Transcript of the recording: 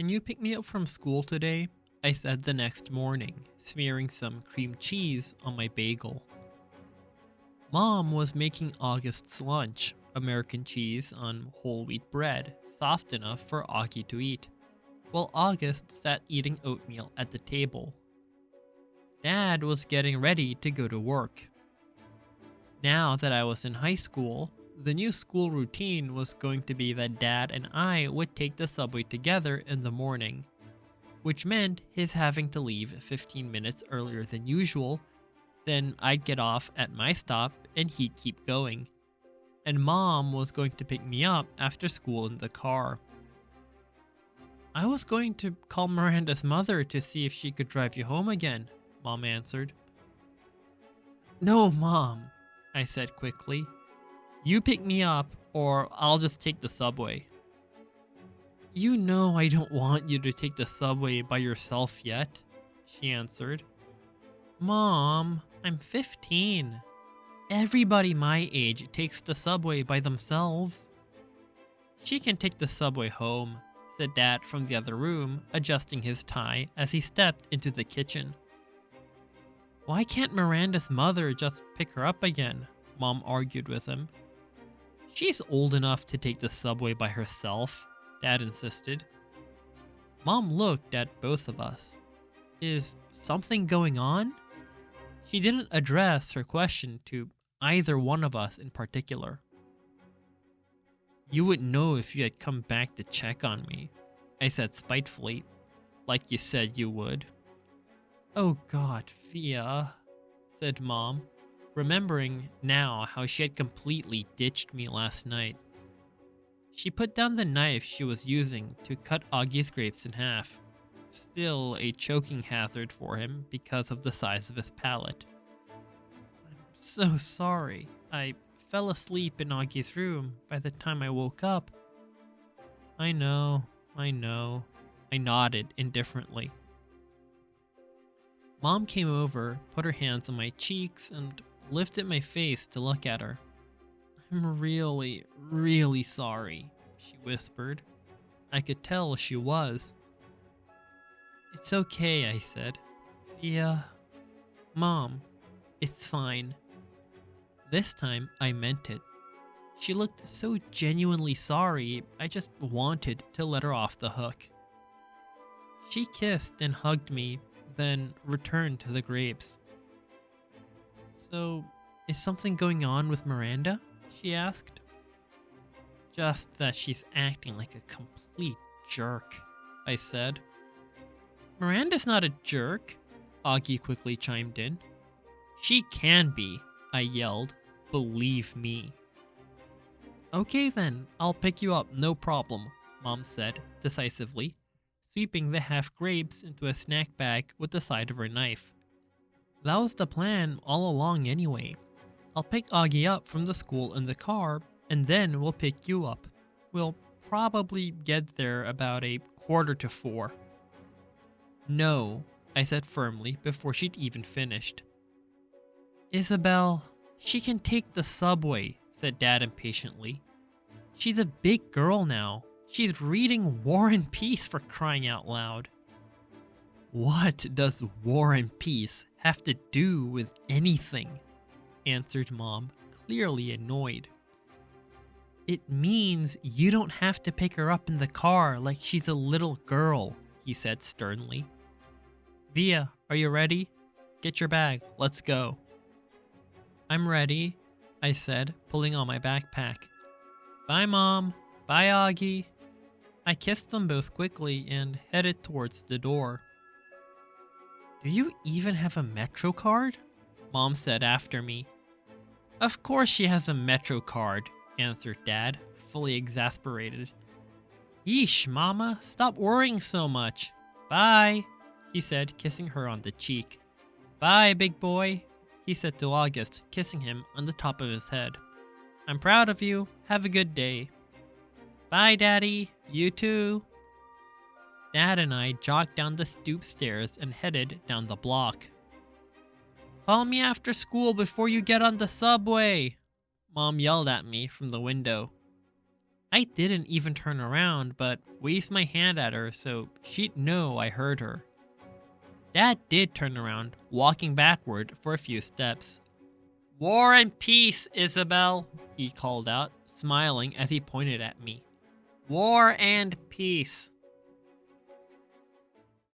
Can you pick me up from school today? I said the next morning, smearing some cream cheese on my bagel. Mom was making August's lunch, American cheese on whole wheat bread, soft enough for Augie to eat, while August sat eating oatmeal at the table. Dad was getting ready to go to work. Now that I was in high school, the new school routine was going to be that Dad and I would take the subway together in the morning, which meant his having to leave 15 minutes earlier than usual. Then I'd get off at my stop and he'd keep going. And Mom was going to pick me up after school in the car. I was going to call Miranda's mother to see if she could drive you home again, Mom answered. No, Mom, I said quickly. You pick me up or I'll just take the subway. You know I don't want you to take the subway by yourself yet, she answered. Mom, I'm 15. Everybody my age takes the subway by themselves. She can take the subway home, said Dad from the other room, adjusting his tie as he stepped into the kitchen. Why can't Miranda's mother just pick her up again? Mom argued with him. She's old enough to take the subway by herself, Dad insisted. Mom looked at both of us. Is something going on? She didn't address her question to either one of us in particular. You would know if you had come back to check on me, I said spitefully, like you said you would. Oh God, Fia, said Mom, remembering now how she had completely ditched me last night. She put down the knife she was using to cut Augie's grapes in half, still a choking hazard for him because of the size of his palate. I'm so sorry. I fell asleep in Augie's room by the time I woke up. I know. I nodded indifferently. Mom came over, put her hands on my cheeks, and lifted my face to look at her. I'm really, really sorry, she whispered. I could tell she was. It's okay, I said. Fia. Mom, it's fine. This time, I meant it. She looked so genuinely sorry, I just wanted to let her off the hook. She kissed and hugged me, then returned to the grapes. So, is something going on with Miranda? She asked. Just that she's acting like a complete jerk, I said. Miranda's not a jerk, Augie quickly chimed in. She can be, I yelled. Believe me. Okay then, I'll pick you up, no problem, Mom said decisively, sweeping the half grapes into a snack bag with the side of her knife. That was the plan all along anyway. I'll pick Augie up from the school in the car, and then we'll pick you up. We'll probably get there about 3:45. No, I said firmly before she'd even finished. Isabel, she can take the subway, said Dad impatiently. She's a big girl now. She's reading War and Peace, for crying out loud. What does War and Peace have to do with anything? Answered Mom, clearly annoyed. It means you don't have to pick her up in the car like she's a little girl, he said sternly. Via, are you ready? Get your bag, let's go. I'm ready, I said, pulling on my backpack. Bye, Mom. Bye, Augie. I kissed them both quickly and headed towards the door. Do you even have a Metro card? Mom said after me. Of course she has a Metro card, answered Dad, fully exasperated. Yeesh, Mama, stop worrying so much. Bye, he said, kissing her on the cheek. Bye, big boy, he said to August, kissing him on the top of his head. I'm proud of you. Have a good day. Bye, Daddy. You too. Dad and I jogged down the stoop stairs and headed down the block. Call me after school before you get on the subway, Mom yelled at me from the window. I didn't even turn around, but waved my hand at her so she'd know I heard her. Dad did turn around, walking backward for a few steps. "War and peace, Isabel," he called out, smiling as he pointed at me. "War and peace."